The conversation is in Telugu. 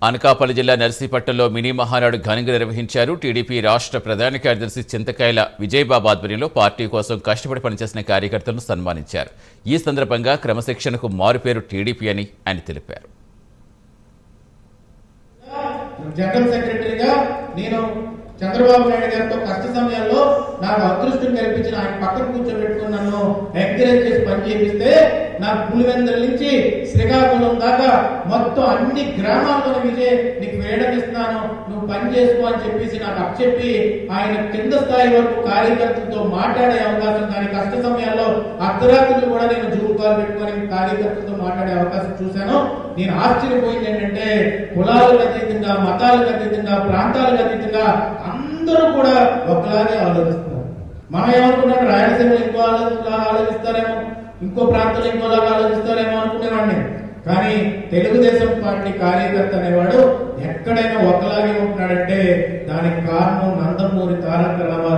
అనకాపల్లి జిల్లా నర్సీపట్నంలో మినీ మహానాడు ఘనంగా నిర్వహించారు. టీడీపీ రాష్ట్ర ప్రధాన కార్యదర్శి చింతకాయల విజయబాబు ఆధ్వర్యంలో పార్టీ కోసం కష్టపడి పనిచేసిన కార్యకర్తలను సన్మానించారు. ఈ సందర్భంగా క్రమశిక్షణకు మారుపేరు టీడీపీ అని ఆయన తెలిపారు. జనరల్ సెక్రటరీగా నేను చంద్రబాబు నాయుడు గారితో కష్ట సమయాల్లో నాకు అదృష్టం కల్పించిన ఆయన పక్కన కూర్చోబెట్టుకుని నన్ను ఎంకరేజ్ చేసి పని చేపిస్తే నాకు పులివెందుల నుంచి శ్రీకాకుళం దాకా మొత్తం అన్ని గ్రామాల్లో విజయ్ నీకు వేయడం ఇస్తున్నాను, నువ్వు పని చేసుకో అని చెప్పేసి నాకు అప్పచెప్పి ఆయన కింద స్థాయి వరకు కార్యకర్తలతో మాట్లాడే అవకాశం, కానీ కష్ట సమయాల్లో అర్ధరాత్రులు కూడా నేను జూమ్ కాల్ పెట్టుకొని కార్యకర్తలతో మాట్లాడే అవకాశం చూశాను. నేను ఆశ్చర్యపోయింది ఏంటంటే కులాలకు అతీతంగా, మతాలకు అతీతంగా, ప్రాంతాలకు అతీతంగా అందరూ కూడా ఒకలాగే ఆలోచిస్తున్నారు. మనం ఏమనుకున్నాం, రాయలసీమలో ఇంకో ఆలోచిస్తారేమో, ఇంకో ప్రాంతంలో ఇంకోలాగా ఆలోచిస్తారేమో అనుకునేవాడిని. కానీ తెలుగుదేశం పార్టీ కార్యకర్త అనేవాడు ఎక్కడైనా ఒకలాగే ఉంటున్నాడంటే దానికి కారణం నందమూరి తారక రామారావు